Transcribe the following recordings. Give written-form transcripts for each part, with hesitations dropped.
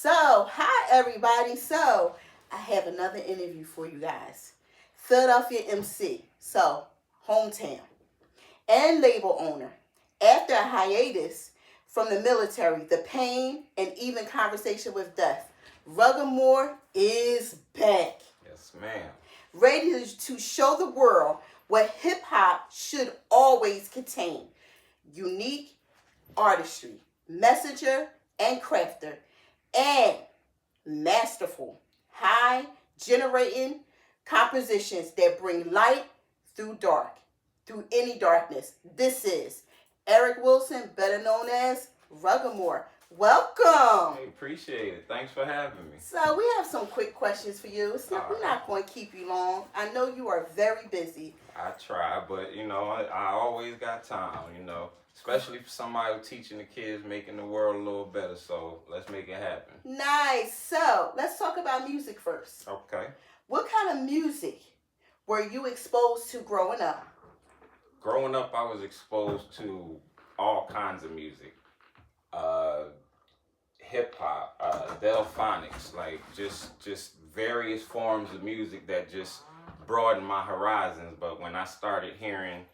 Hi everybody. I have another interview for you guys. Philadelphia MC, hometown, and label owner. After a hiatus from the military, the pain, and even conversation with death, RuggAmore is back. Yes, ma'am. Ready to show the world what hip hop should always contain: unique artistry, messenger, and crafter, and masterful, high generating compositions that bring light through any darkness. This is Eric Wilson, better known as RuggAmore. Welcome. Hey, appreciate it. Thanks for having me. So we have some quick questions for you. We're not going to keep you long. I know you are very busy. I try, but I always got time, especially for somebody who's teaching the kids, making the world a little better. So let's make it happen. Nice. So let's talk about music first. Okay. What kind of music were you exposed to growing up? Growing up, I was exposed to all kinds of music. Hip hop, delphonics, like just various forms of music that just broadened my horizons. But when I started hearing,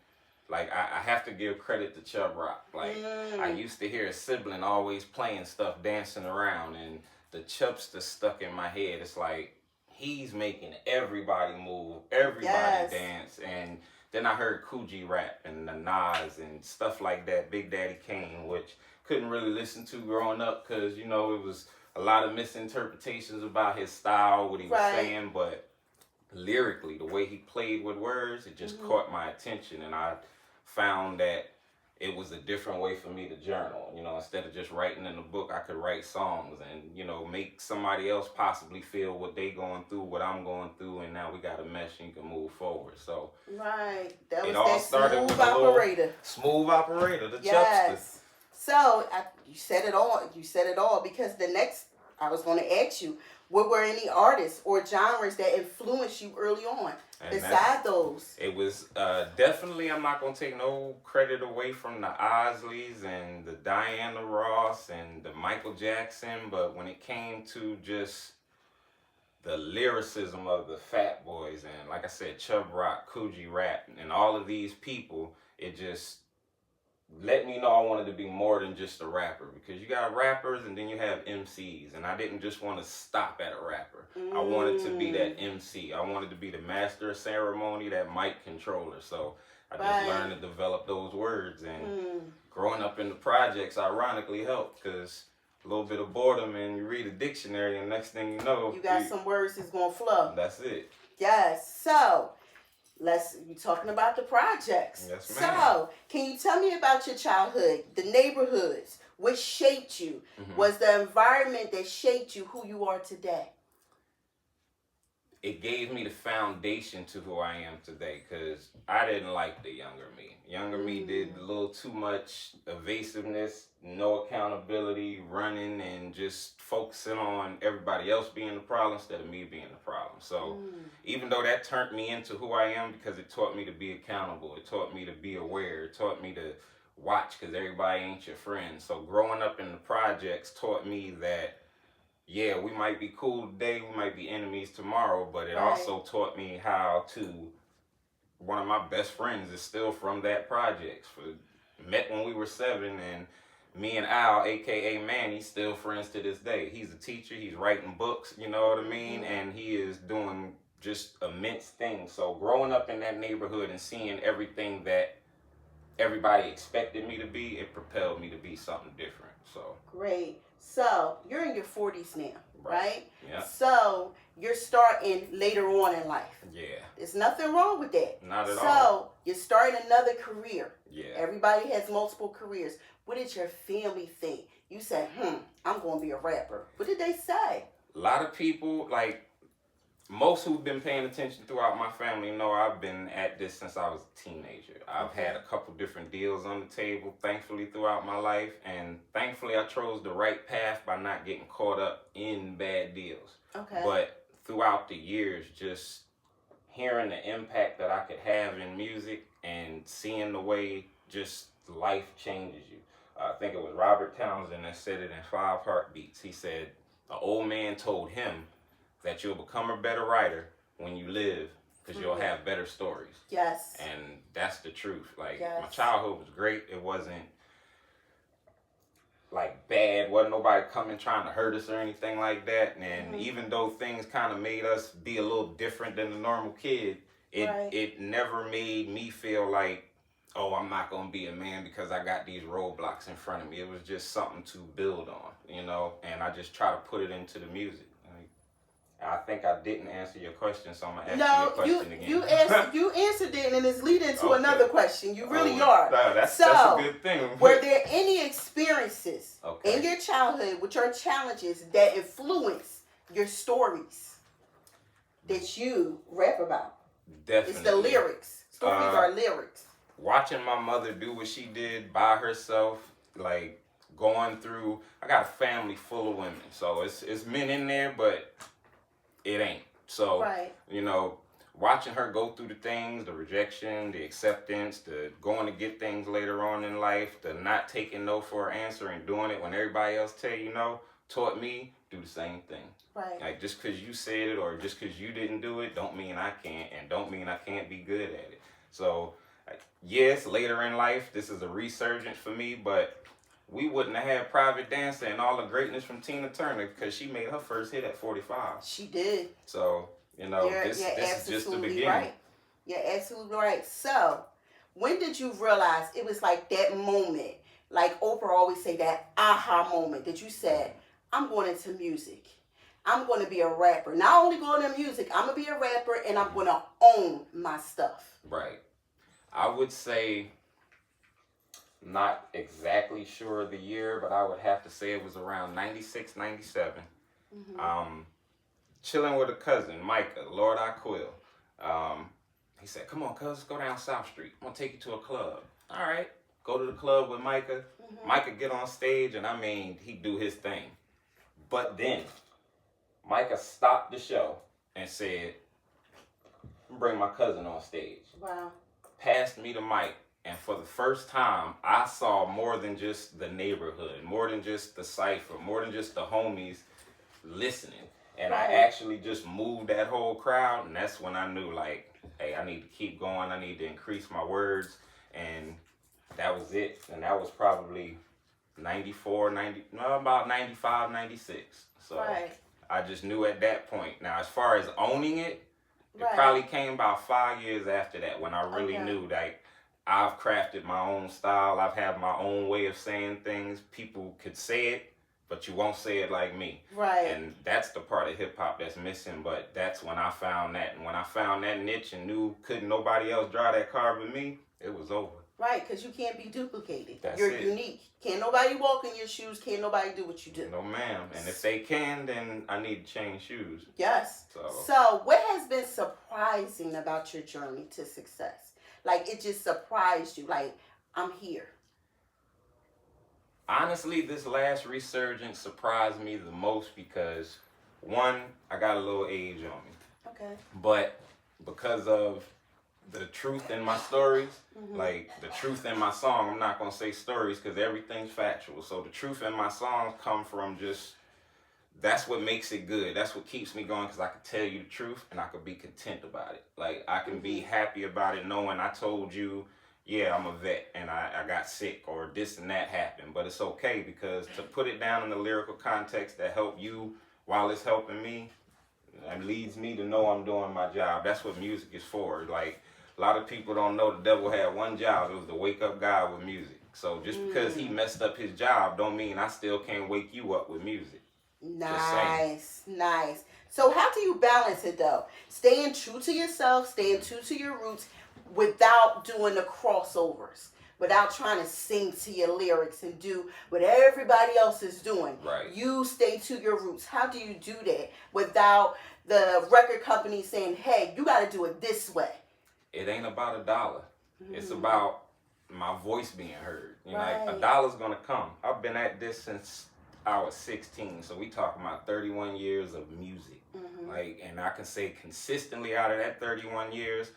I have to give credit to Chubb Rock. I used to hear a sibling always playing stuff, dancing around, and the Chubster stuck in my head. It's like he's making everybody move, everybody dance. And then I heard Coogee rap and the Nas and stuff like that, Big Daddy Kane, which couldn't really listen to growing up because, it was a lot of misinterpretations about his style, what he was saying, but lyrically, the way he played with words, it just caught my attention, and I found that it was a different way for me to journal. Instead of just writing in a book, I could write songs and, make somebody else possibly feel what they going through, what I'm going through, and now we got a mesh and you can move forward. So That was it all started smooth with operator. Smooth operator, the Chubster. So you said it all. You said it all because the next I was going to ask you, what were any artists or genres that influenced you early on? And besides those, it was definitely. I'm not going to take no credit away from the Isleys and the Diana Ross and the Michael Jackson, but when it came to just the lyricism of the Fat Boys and, like I said, Chubb Rock, Coogee Rap, and all of these people, it just let me know I wanted to be more than just a rapper, because you got rappers and then you have MCs, and I didn't just want to stop at a rapper. I wanted to be that MC. I wanted to be the master of ceremony, that mic controller. So I just learned to develop those words, and growing up in the projects ironically helped, because a little bit of boredom and you read a dictionary and next thing you know, you got some words that's going to flow. That's it. Yes. So you're talking about the projects. Yes, ma'am. So, can you tell me about your childhood, the neighborhoods, what shaped you? Was the environment that shaped you who you are today? It gave me the foundation to who I am today, because I didn't like the younger me. Younger me did a little too much evasiveness, no accountability, running, and just focusing on everybody else being the problem instead of me being the problem. So even though that turned me into who I am, because it taught me to be accountable, it taught me to be aware, it taught me to watch, because everybody ain't your friend. So growing up in the projects taught me that, yeah, we might be cool today, we might be enemies tomorrow, but it also taught me how to, one of my best friends is still from that projects. Met when we were 7, and me and Al, aka Manny, still friends to this day. He's a teacher, he's writing books, you know what I mean? And he is doing just immense things. So growing up in that neighborhood and seeing everything that everybody expected me to be, it propelled me to be something different. So great. So you're in your 40s now, right? Yeah. So you're starting later on in life. Yeah. There's nothing wrong with that. Not at all. So you're starting another career. Yeah. Everybody has multiple careers. What did your family think? You said, I'm going to be a rapper. What did they say? A lot of people, most who've been paying attention throughout my family know I've been at this since I was a teenager. I've had a couple different deals on the table, thankfully, throughout my life. And thankfully, I chose the right path by not getting caught up in bad deals. Okay. But throughout the years, just hearing the impact that I could have in music and seeing the way just life changes you. I think it was Robert Townsend that said it in 5 Heartbeats. He said, an old man told him that you'll become a better writer when you live, because you'll have better stories. Yes. And that's the truth. Like, yes. My childhood was great. It wasn't like bad. Wasn't nobody coming trying to hurt us or anything like that. And even though things kind of made us be a little different than the normal kid, it never made me feel like, oh, I'm not going to be a man because I got these roadblocks in front of me. It was just something to build on, you know, and I just try to put it into the music. I think I didn't answer your question, so I'm going to ask you a question again. You answered it, and it's leading to another question. You really are. No, that's a good thing. Were there any experiences in your childhood with your challenges that influenced your stories that you rap about? Definitely. It's the lyrics. Stories are lyrics. Watching my mother do what she did by herself, like going through, I got a family full of women, so it's men in there, but it ain't. So, you know, watching her go through the things, the rejection, the acceptance, the going to get things later on in life, the not taking no for an answer and doing it when everybody else tell you no, taught me do the same thing. Right. Like, just because you said it or just because you didn't do it don't mean I can't, and don't mean I can't be good at it. So, yes, later in life, this is a resurgence for me, but we wouldn't have had Private Dancer and all the greatness from Tina Turner because she made her first hit at 45. She did. So, you know, this is just the beginning. Right. You're absolutely right. So, when did you realize it was like that moment, like Oprah always say, that aha moment that you said, I'm going into music. I'm going to be a rapper. Not only going into music, I'm going to be a rapper and I'm going to own my stuff. Right. I would say, not exactly sure of the year, but I would have to say it was around 96, 97. Chilling with a cousin, Micah, Lord I Quill. He said, come on, cuz, let's go down South Street. I'm going to take you to a club. All right. Go to the club with Micah. Micah get on stage, and I mean, he do his thing. But then, Micah stopped the show and said, bring my cousin on stage. Wow. Passed me the mic. And for the first time, I saw more than just the neighborhood, more than just the cypher, more than just the homies listening. And I actually just moved that whole crowd. And that's when I knew, like, hey, I need to keep going. I need to increase my words. And that was it. And that was probably about 95, 96. So I just knew at that point. Now, as far as owning it, it probably came about 5 years after that when I really knew, like, I've crafted my own style. I've had my own way of saying things. People could say it, but you won't say it like me. Right. And that's the part of hip hop that's missing. But that's when I found that. And when I found that niche and knew couldn't nobody else drive that car but me, it was over. Right, because you can't be duplicated. You're unique. Can't nobody walk in your shoes. Can't nobody do what you do. No, ma'am. And if they can, then I need to change shoes. Yes. So what has been surprising about your journey to success? Like, it just surprised you. Like, I'm here. Honestly, this last resurgence surprised me the most because, one, I got a little age on me. Okay. But because of the truth in my stories, like the truth in my song, I'm not going to say stories because everything's factual. So the truth in my songs come from just, that's what makes it good. That's what keeps me going because I can tell you the truth and I can be content about it. Like, I can be happy about it knowing I told you, yeah, I'm a vet and I got sick or this and that happened. But it's okay because to put it down in the lyrical context that help you while it's helping me, it leads me to know I'm doing my job. That's what music is for. Like, a lot of people don't know the devil had one job. It was to wake up God with music. So just because he messed up his job don't mean I still can't wake you up with music. Nice. So how do you balance it though? Staying true to yourself, staying true to your roots without doing the crossovers, without trying to sing to your lyrics and do what everybody else is doing. Right. You stay to your roots. How do you do that without the record company saying, hey, you got to do it this way? It ain't about $1. It's about my voice being heard. You know, like $1's gonna come. I've been at this since I was 16, so we talking about 31 years of music. Like, and I can say consistently out of that 31 years,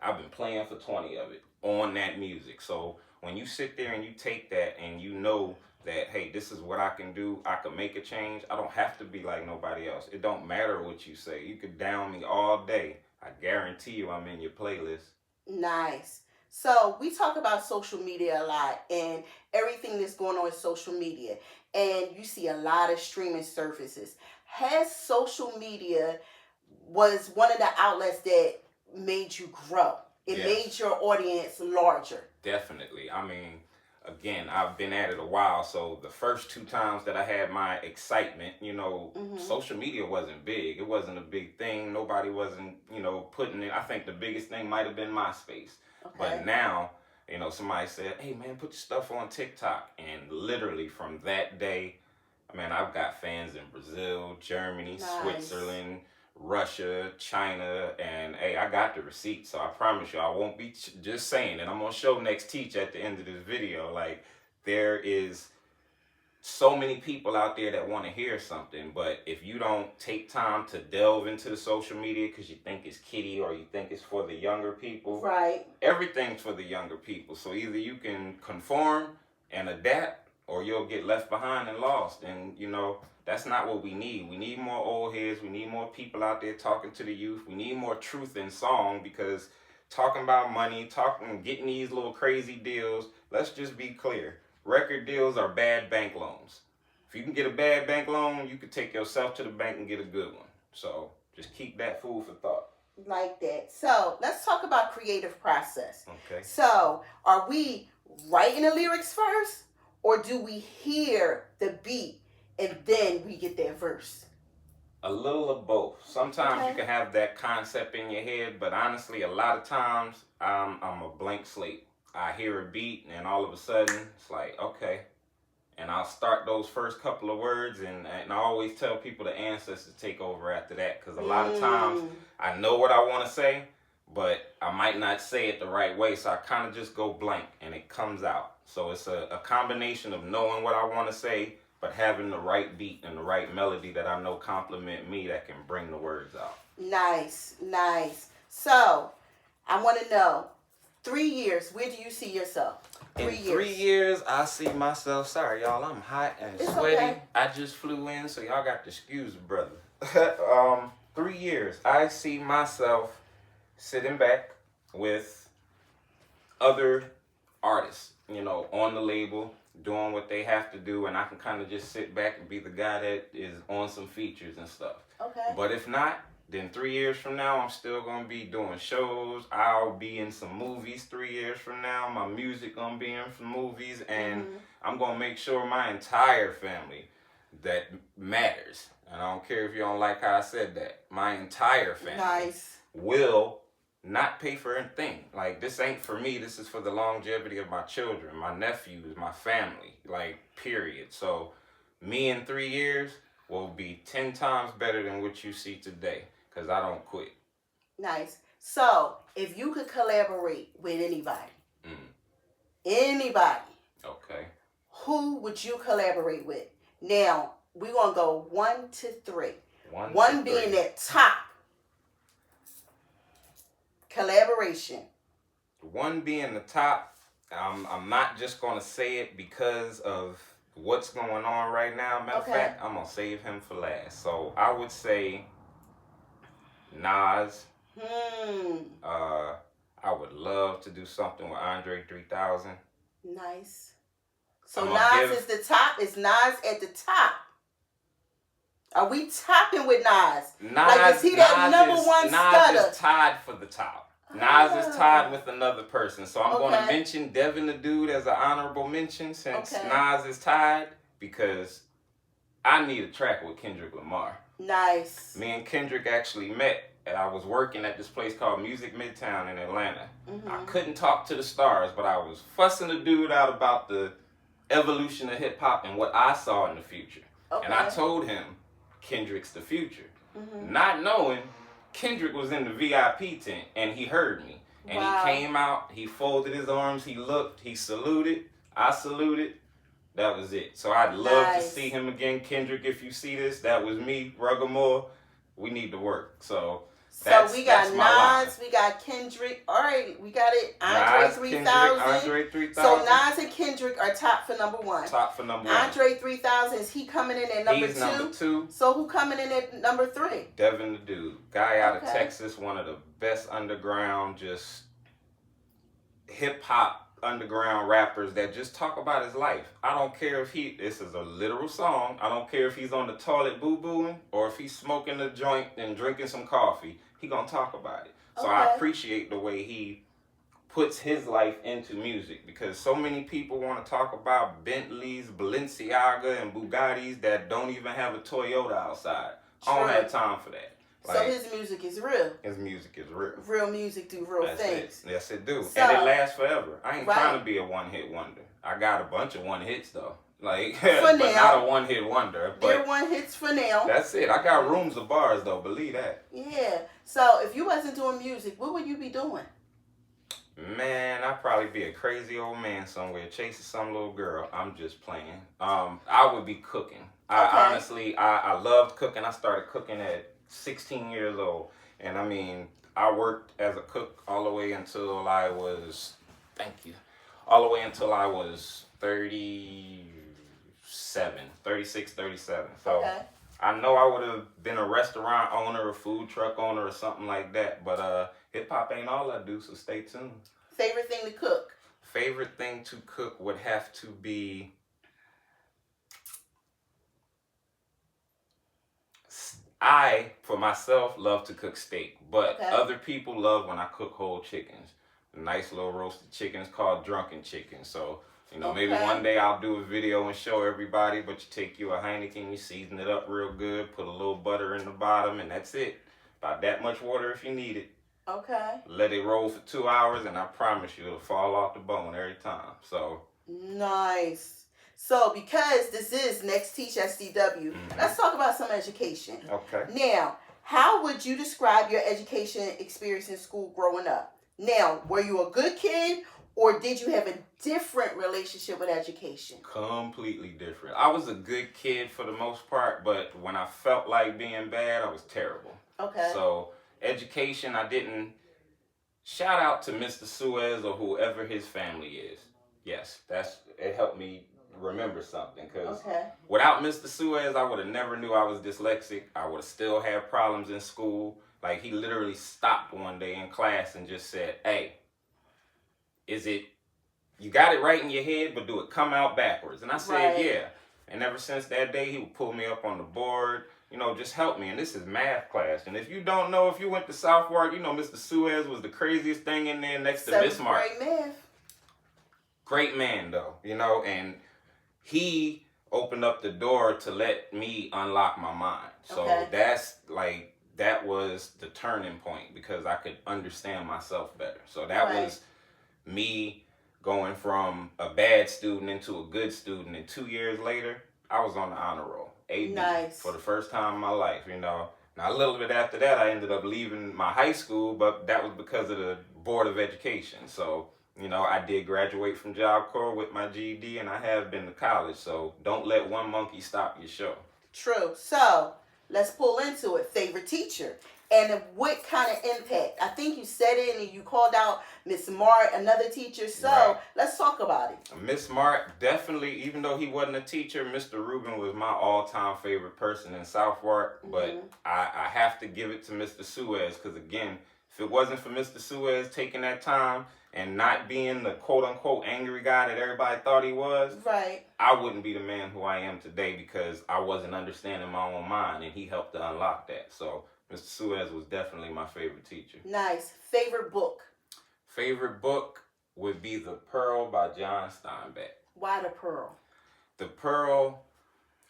I've been playing for 20 of it on that music. So when you sit there and you take that and you know that, hey, this is what I can do. I can make a change. I don't have to be like nobody else. It don't matter what you say. You could down me all day. I guarantee you I'm in your playlist. Nice. So we talk about social media a lot and everything that's going on with social media. And you see a lot of streaming services. Has social media was one of the outlets that made you grow? It Yes. made your audience larger. Definitely. I mean, again, I've been at it a while, so the first two times that I had my excitement, social media wasn't big. It wasn't a big thing. Nobody wasn't, putting it. I think the biggest thing might have been MySpace. Okay. But now, somebody said, hey, man, put your stuff on TikTok. And literally from that day, man, I've got fans in Brazil, Germany, Nice. Switzerland, Russia, China, and hey, I got the receipt, so I promise you I won't be just saying it. I'm gonna show next teach at the end of this video. Like, there is so many people out there that want to hear something, but if you don't take time to delve into the social media because you think it's kiddie or you think it's for the younger people, Right. everything's for the younger people. So either you can conform and adapt, or you'll get left behind and lost. And that's not what we need. We need more old heads. We need more people out there talking to the youth. We need more truth in song, because talking about money, getting these little crazy deals, let's just be clear. Record deals are bad bank loans. If you can get a bad bank loan, you can take yourself to the bank and get a good one. So just keep that food for thought. Like that. So let's talk about creative process. Okay. So are we writing the lyrics first, or do we hear the beat and then we get that verse? A little of both. Sometimes Okay. you can have that concept in your head, but honestly, a lot of times I'm a blank slate. I hear a beat and all of a sudden it's like, okay. And I'll start those first couple of words, and I always tell people the ancestors take over after that, because a lot of times I know what I want to say, but I might not say it the right way, so I kind of just go blank and it comes out. So it's a combination of knowing what I want to say, but having the right beat and the right melody that I know complement me that can bring the words out. Nice, nice. So I want to know, 3 years, where do you see yourself? 3 years. 3 years, I see myself. Sorry, y'all, I'm hot and It's sweaty. okay. I just flew in, so y'all got to excuse me, brother. 3 years, I see myself sitting back with other artists, on the label, doing what they have to do, and I can kind of just sit back and be the guy that is on some features and stuff. Okay. But if not, then 3 years from now, I'm still going to be doing shows. I'll be in some movies 3 years from now. My music going to be in some movies, and I'm going to make sure my entire family that matters. And I don't care if you don't like how I said that. My entire family will not pay for a thing. Like, this ain't for me. This is for the longevity of my children, my nephews, my family, like, period. So me in 3 years will be 10 times better than what you see today, because I don't quit. Nice. So if you could collaborate with anybody, anybody, Okay. who would you collaborate with? Now, we're going to go 1 to 3. One One being that top collaboration. One being the top. I'm not just going to say it because of what's going on right now. Matter of fact, I'm going to save him for last. So I would say Nas. I would love to do something with Andre 3000. Nice. So I'm Nas is the top. Is Nas at the top? Are we topping with Nas? Like, is he that number one stutter? Nas is tied for the top. Nas is tied with another person. So I'm going to mention Devin the Dude as an honorable mention, since Nas is tied, because I need a track with Kendrick Lamar. Nice. Me and Kendrick actually met, and I was working at this place called Music Midtown in Atlanta. I couldn't talk to the stars, but I was fussing the dude out about the evolution of hip-hop and what I saw in the future. And I told him, Kendrick's the future. Not knowing Kendrick was in the VIP tent, and he heard me. And he came out, he folded his arms, he looked, he saluted, I saluted. That was it. So I'd love to see him again. Kendrick, if you see this, that was me, RuggAmore. We need to work. So So we got that's my Nas, we got Kendrick. All right, we got it. Nas, Andre Kendrick, 3000. Andre So 3000. Nas and Kendrick are top for number one. Top for number one. Andre 3000, is he coming in at number He's two? number two. So who coming in at number three? Devin the Dude. Guy out of Okay. Texas, one of the best underground, just hip hop underground rappers that just talk about his life. I don't care if this is a literal song. I don't care if he's on the toilet boo-booing or if he's smoking a joint and drinking some coffee. He gonna talk about it. So I Okay. appreciate the way he puts his life into music, because so many people want to talk about Bentleys, Balenciaga, and Bugattis that don't even have a Toyota outside. I don't True. have time for that. So Like, his music is real. his music is real. Real music do real That's things. it. Yes, it do. So- And it lasts forever. I ain't Right. trying to be a one-hit wonder. I got a bunch of one-hits, though. Like, For but now. not a one-hit wonder. They're But one hits for now. that's it. I got rooms of bars, though. Believe that. Yeah. So if you wasn't doing music, what would you be doing? Man, I'd probably be a crazy old man somewhere chasing some little girl. I'm just playing. I would be cooking. Okay. I loved cooking. I started cooking at 16 years old. And I mean, I worked as a cook all the way until I was, all the way until I was 36, 37. So Okay. I know I would have been a restaurant owner, a food truck owner, or something like that. But hip hop ain't all I do, so stay tuned. Favorite thing to cook? Favorite thing to cook would have to be, I, for myself, love to cook steak, but Okay. other people love when I cook whole chickens. Nice little roasted chickens called drunken chicken. So, maybe Okay. one day I'll do a video and show everybody, but you take you a Heineken, you season it up real good, put a little butter in the bottom, and that's it. About that much water if you need it. Okay. Let it roll for 2 hours, and I promise you it'll fall off the bone every time. So, Nice. So because this is Next Teach SDW, let's talk about some education. okay. Now, how would you describe your education experience in school growing up? Now, were you a good kid or did you have a different relationship with education? Completely different. I was a good kid for the most part, but when I felt like being bad, I was terrible. Okay. So, education, I didn't. Shout out to Mr. Suez or whoever his family is. Yes, it helped me remember something, because Okay. without Mr. Suez, I would have never knew I was dyslexic. I would have still had problems in school. Like, he literally stopped one day in class and just said, "Hey, you got it right in your head, but do it come out backwards?" And I said, Right. "Yeah." And ever since that day, he would pull me up on the board, just help me. And this is math class. And if you don't know, if you went to Southwark, Mr. Suez was the craziest thing in there next to Miss Seventh Mark. grade math. Great man, though, and he opened up the door to let me unlock my mind. So Okay. that was the turning point, because I could understand myself better. So that Right. was me going from a bad student into a good student. And 2 years later, I was on the honor roll, AB, Nice. for the first time in my life, Now, a little bit after that, I ended up leaving my high school, but that was because of the Board of Education. So, I did graduate from Job Corps with my GED, and I have been to college. So don't let one monkey stop your show. True. So let's pull into it. Favorite teacher and what kind of impact? I think you said it and you called out Miss Mart, another teacher. So Right. let's talk about it. Miss Mart, definitely, even though he wasn't a teacher, Mr. Rubin was my all-time favorite person in Southwark. But I have to give it to Mr. Suez, because, again, if it wasn't for Mr. Suez taking that time and not being the quote-unquote angry guy that everybody thought he was, Right. I wouldn't be the man who I am today, because I wasn't understanding my own mind, and he helped to unlock that. So Mr. Suez was definitely my favorite teacher. Nice. Favorite book? Favorite book would be The Pearl by John Steinbeck. Why The Pearl? The Pearl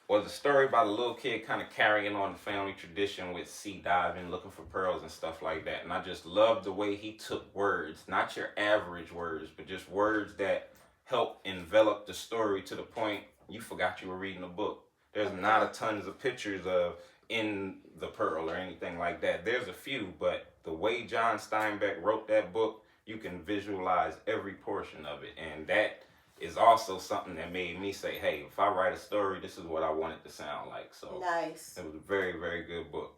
was a story about a little kid kind of carrying on the family tradition with sea diving, looking for pearls and stuff like that. And I just loved the way he took words, not your average words, but just words that help envelop the story to the point you forgot you were reading a book. There's not a tons of pictures of in the pearl or anything like that. There's a few, but the way John Steinbeck wrote that book, you can visualize every portion of it. And that is also something that made me say, hey, if I write a story, this is what I want it to sound like. So Nice. it was a very, very good book.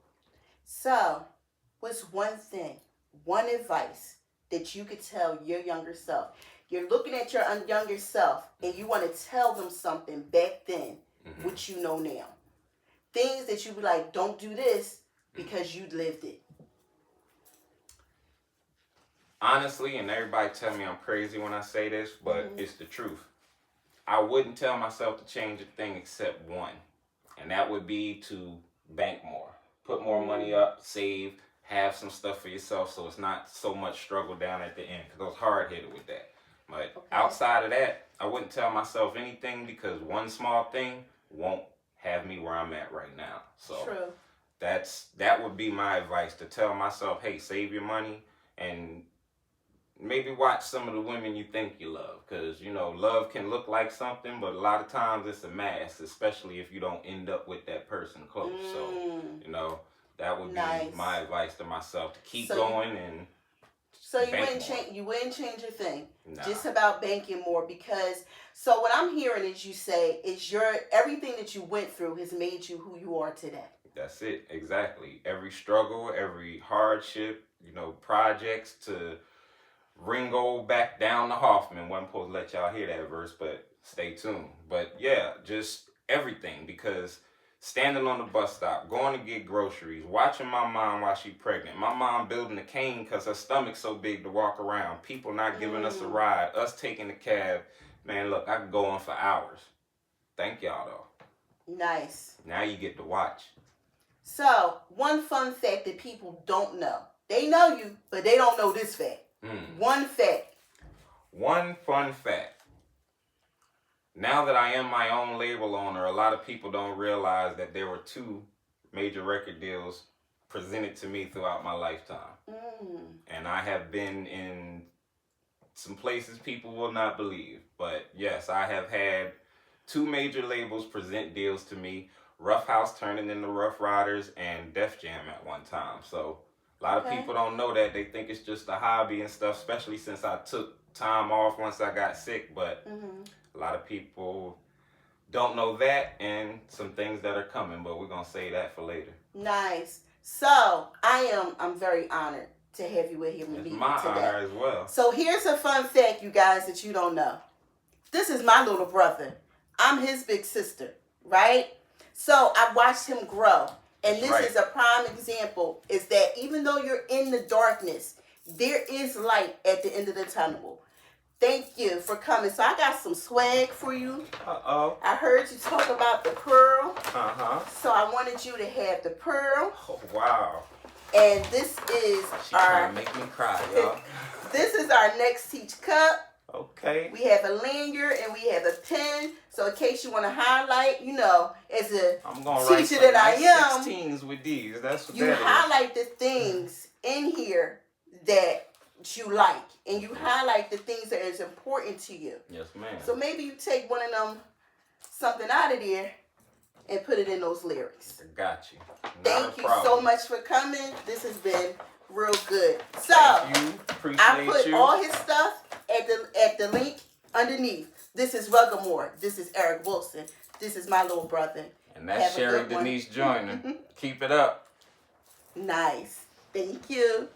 So what's one thing, one advice that you could tell your younger self? You're looking at your younger self and you want to tell them something back then, which you know now. Things that you be like, don't do this because you lived it. Honestly, and everybody tell me I'm crazy when I say this, but it's the truth. I wouldn't tell myself to change a thing except one, and that would be to bank more. Put more money up, save, have some stuff for yourself so it's not so much struggle down at the end, because I was hard-headed with that. But outside of that, I wouldn't tell myself anything because one small thing won't have me where I'm at right now. So that would be my advice, to tell myself, hey, save your money and maybe watch some of the women you think you love, because, you know, love can look like something, but a lot of times it's a mask, especially if you don't end up with that person close. So, you know, that would be my advice to myself, to keep going and so you wouldn't change a thing. Nah. Just about banking more, because so what I'm hearing is you say is everything that you went through has made you who you are today. That's it, exactly. Every struggle, every hardship, you know, projects to Ringo back down to Hoffman. Wasn't supposed to let y'all hear that verse, but stay tuned. But yeah, just everything, because standing on the bus stop, going to get groceries, watching my mom while she's pregnant, my mom building a cane because her stomach's so big to walk around, people not giving us a ride, us taking the cab. Man, look, I could go on for hours. Thank y'all, though. Nice. Now you get to watch. So, one fun fact that people don't know. They know you, but they don't know this fact. One fact. One fun fact. Now that I am my own label owner, a lot of people don't realize that there were 2 major record deals presented to me throughout my lifetime. And I have been in some places people will not believe. But yes, I have had 2 major labels present deals to me. Rough House turning into Rough Riders and Def Jam at one time. So a lot of people don't know that. They think it's just a hobby and stuff, especially since I took time off once I got sick. But a lot of people don't know that, and some things that are coming, but we're going to say that for later. Nice. So I'm very honored to have you with here with me today. It's my honor as well. So here's a fun fact, you guys, that you don't know. This is my little brother. I'm his big sister, right? So I watched him grow. And this is a prime example, is that even though you're in the darkness, there is light at the end of the tunnel. Thank you for coming. So I got some swag for you. Uh-oh. I heard you talk about the pearl. Uh-huh. So I wanted you to have the pearl. Oh, wow. And this is trying to make me cry, y'all. This is our next Teach cup. Okay. We have a lanyard and we have a pen. So in case you want to highlight, you know, as a teacher that I am, 16s with these. That's what you that highlight the things in here that you like, and you highlight the things that is important to you. Yes, ma'am. So maybe you take one of them, something out of there, and put it in those lyrics. I got you. Thank you so much for coming. This has been real good. So thank you. Appreciate I put you. all his stuff at the link underneath. This is RuggAmore's. This is Eric Wilson. This is my little brother. And that's Sherry Denise Joyner. Keep it up. Nice. Thank you.